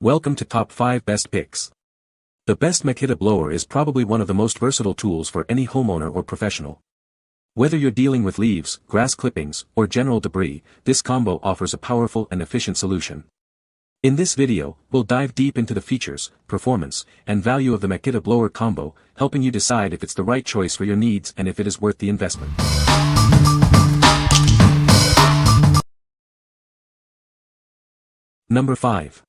Welcome to Top 5 Best Picks. The best Makita blower is probably one of the most versatile tools for any homeowner or professional. Whether you're dealing with leaves, grass clippings, or general debris, this combo offers a powerful and efficient solution. In this video, we'll dive deep into the features, performance, and value of the Makita Blower Combo, helping you decide if it's the right choice for your needs and if it is worth the investment. Number 5.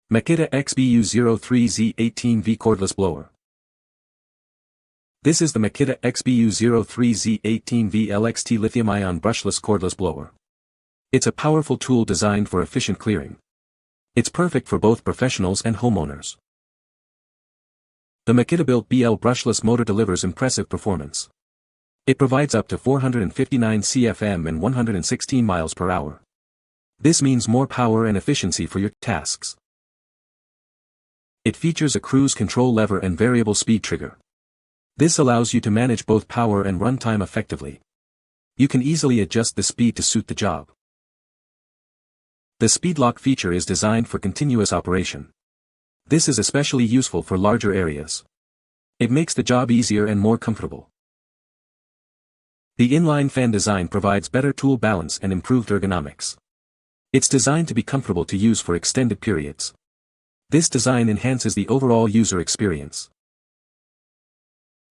Makita XBU03Z18V Cordless Blower. This is the Makita XBU03Z18V LXT lithium-ion brushless cordless blower. It's a powerful tool designed for efficient clearing. It's perfect for both professionals and homeowners. The Makita-built BL brushless motor delivers impressive performance. It provides up to 459 CFM and 116 miles per hour. This means more power and efficiency for your tasks. It features a cruise control lever and variable speed trigger. This allows you to manage both power and runtime effectively. You can easily adjust the speed to suit the job. The speed lock feature is designed for continuous operation. This is especially useful for larger areas. It makes the job easier and more comfortable. The inline fan design provides better tool balance and improved ergonomics. It's designed to be comfortable to use for extended periods. This design enhances the overall user experience.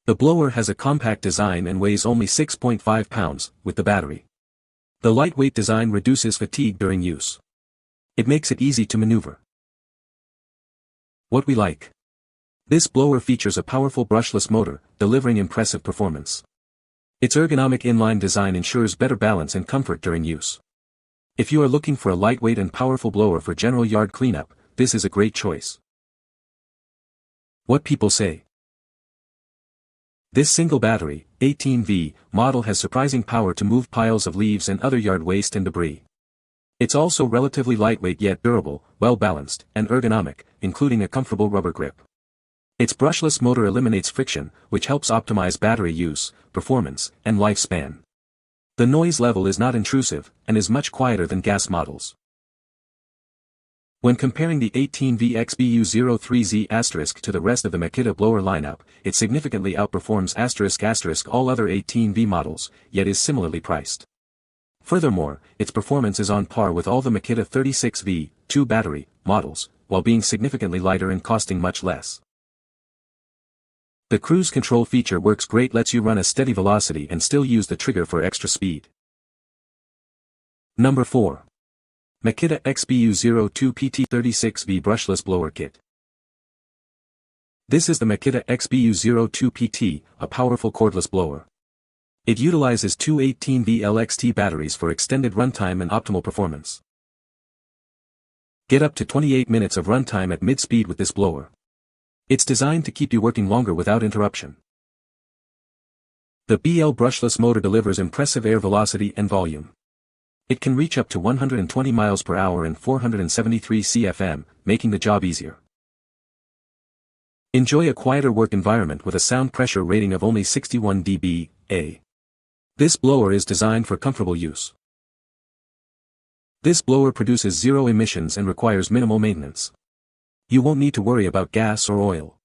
The blower has a compact design and weighs only 6.5 pounds, with the battery. The lightweight design reduces fatigue during use. It makes it easy to maneuver. What we like. This blower features a powerful brushless motor, delivering impressive performance. Its ergonomic inline design ensures better balance and comfort during use. If you are looking for a lightweight and powerful blower for general yard cleanup, this is a great choice. What people say. This single battery, 18V, model has surprising power to move piles of leaves and other yard waste and debris. It's also relatively lightweight yet durable, well-balanced, and ergonomic, including a comfortable rubber grip. Its brushless motor eliminates friction, which helps optimize battery use, performance, and lifespan. The noise level is not intrusive, and is much quieter than gas models. When comparing the 18V XBU03Z** to the rest of the Makita blower lineup, it significantly outperforms ** all other 18V models, yet is similarly priced. Furthermore, its performance is on par with all the Makita 36V, 2-battery, models, while being significantly lighter and costing much less. The cruise control feature works great, lets you run a steady velocity and still use the trigger for extra speed. Number 4. Makita XBU02PT36V Brushless Blower Kit. This is the Makita XBU02PT, a powerful cordless blower. It utilizes two 18V LXT batteries for extended runtime and optimal performance. Get up to 28 minutes of runtime at mid-speed with this blower. It's designed to keep you working longer without interruption. The BL brushless motor delivers impressive air velocity and volume. It can reach up to 120 miles per hour and 473 CFM, making the job easier. Enjoy a quieter work environment with a sound pressure rating of only 61 dBA. This blower is designed for comfortable use. This blower produces zero emissions and requires minimal maintenance. You won't need to worry about gas or oil.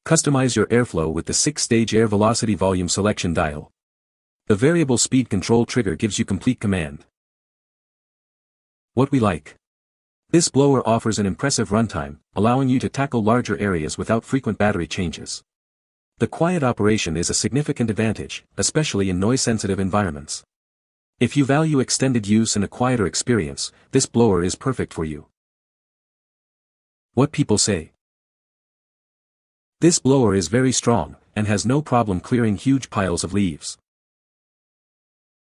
Customize your airflow with the 6-stage air velocity volume selection dial. The variable speed control trigger gives you complete command. What we like. This blower offers an impressive runtime, allowing you to tackle larger areas without frequent battery changes. The quiet operation is a significant advantage, especially in noise-sensitive environments. If you value extended use and a quieter experience, this blower is perfect for you. What people say. This blower is very strong, and has no problem clearing huge piles of leaves.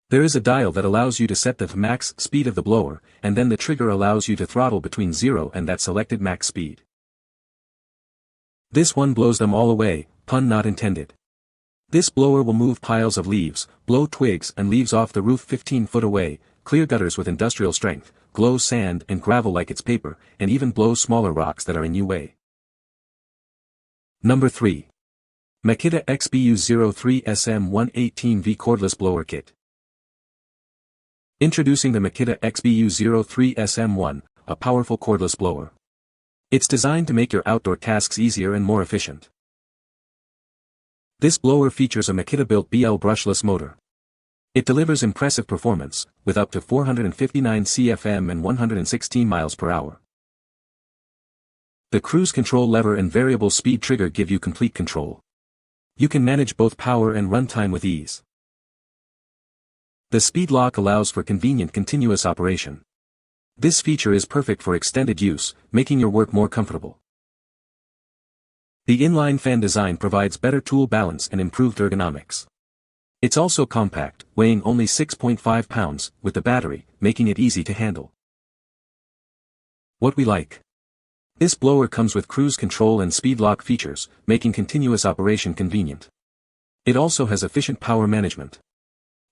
There is a dial that allows you to set the max speed of the blower, and then the trigger allows you to throttle between 0 and that selected max speed. This one blows them all away, pun not intended. This blower will move piles of leaves, blow twigs and leaves off the roof 15 foot away, clear gutters with industrial strength, glow sand and gravel like it's paper, and even blow smaller rocks that are in your way. Number 3. Makita XBU03SM118V Cordless Blower Kit. Introducing the Makita XBU03SM1, a powerful cordless blower. It's designed to make your outdoor tasks easier and more efficient. This blower features a Makita-built BL brushless motor. It delivers impressive performance, with up to 459 CFM and 116 miles per hour. The cruise control lever and variable speed trigger give you complete control. You can manage both power and runtime with ease. The speed lock allows for convenient continuous operation. This feature is perfect for extended use, making your work more comfortable. The inline fan design provides better tool balance and improved ergonomics. It's also compact, weighing only 6.5 pounds, with the battery, making it easy to handle. What we like. This blower comes with cruise control and speed lock features, making continuous operation convenient. It also has efficient power management.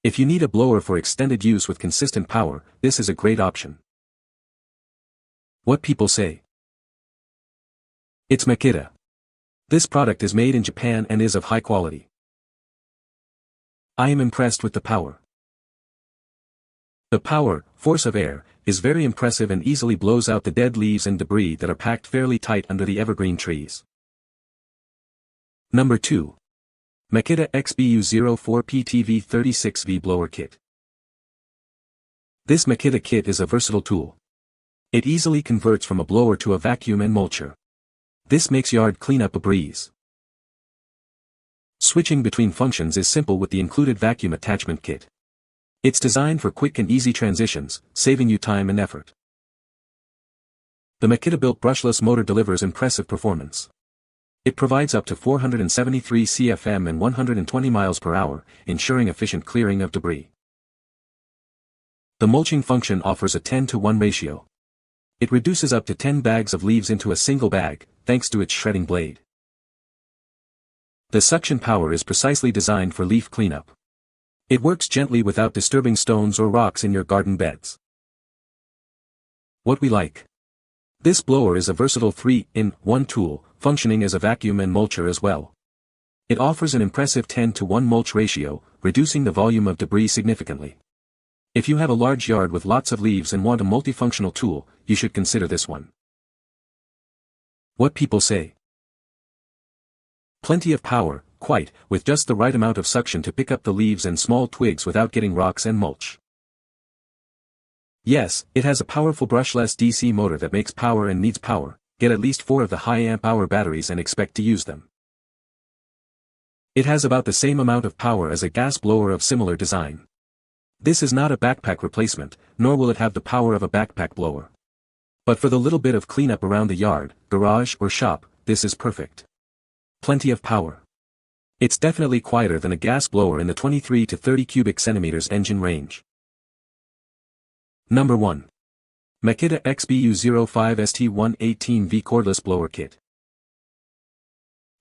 If you need a blower for extended use with consistent power, this is a great option. What people say. It's Makita. This product is made in Japan and is of high quality. I am impressed with the power. The power, force of air, is very impressive and easily blows out the dead leaves and debris that are packed fairly tight under the evergreen trees. Number 2. Makita XBU04 PTV 36V Blower Kit. This Makita kit is a versatile tool. It easily converts from a blower to a vacuum and mulcher. This makes yard cleanup a breeze. Switching between functions is simple with the included vacuum attachment kit. It's designed for quick and easy transitions, saving you time and effort. The Makita-built brushless motor delivers impressive performance. It provides up to 473 CFM and 120 miles per hour, ensuring efficient clearing of debris. The mulching function offers a 10-to-1 ratio. It reduces up to 10 bags of leaves into a single bag, thanks to its shredding blade. The suction power is precisely designed for leaf cleanup. It works gently without disturbing stones or rocks in your garden beds. What we like. This blower is a versatile 3-in-1 tool, functioning as a vacuum and mulcher as well. It offers an impressive 10-to-1 mulch ratio, reducing the volume of debris significantly. If you have a large yard with lots of leaves and want a multifunctional tool, you should consider this one. What people say. Plenty of power, quite, with just the right amount of suction to pick up the leaves and small twigs without getting rocks and mulch. Yes, it has a powerful brushless DC motor that makes power and needs power. Get at least 4 of the high amp-hour batteries and expect to use them. It has about the same amount of power as a gas blower of similar design. This is not a backpack replacement, nor will it have the power of a backpack blower. But for the little bit of cleanup around the yard, garage or shop, this is perfect. Plenty of power. It's definitely quieter than a gas blower in the 23 to 30 cubic centimeters engine range. Number 1. Makita XBU05 ST118V Cordless Blower Kit.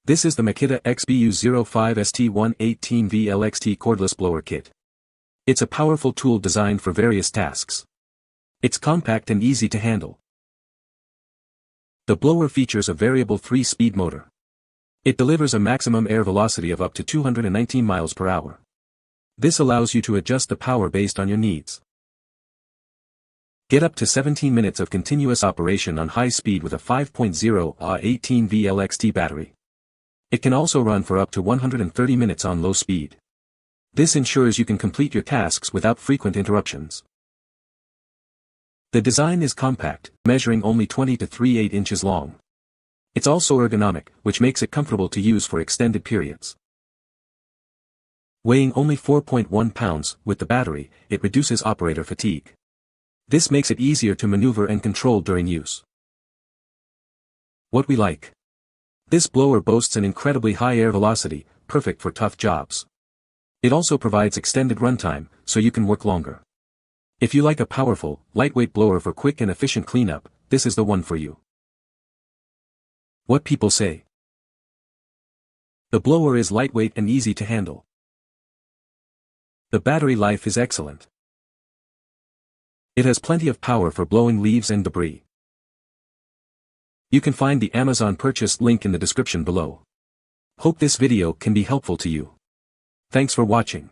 This is the Makita XBU05 ST118V LXT Cordless Blower Kit. It's a powerful tool designed for various tasks. It's compact and easy to handle. The blower features a variable 3-speed motor. It delivers a maximum air velocity of up to 219 miles per hour. This allows you to adjust the power based on your needs. Get up to 17 minutes of continuous operation on high speed with a 5.0 Ah18V LXT battery. It can also run for up to 130 minutes on low speed. This ensures you can complete your tasks without frequent interruptions. The design is compact, measuring only 20 to 38 inches long. It's also ergonomic, which makes it comfortable to use for extended periods. Weighing only 4.1 pounds, with the battery, it reduces operator fatigue. This makes it easier to maneuver and control during use. What we like. This blower boasts an incredibly high air velocity, perfect for tough jobs. It also provides extended runtime, so you can work longer. If you like a powerful, lightweight blower for quick and efficient cleanup, this is the one for you. What people say. The blower is lightweight and easy to handle. The battery life is excellent. It has plenty of power for blowing leaves and debris. You can find the Amazon purchase link in the description below. Hope this video can be helpful to you. Thanks for watching.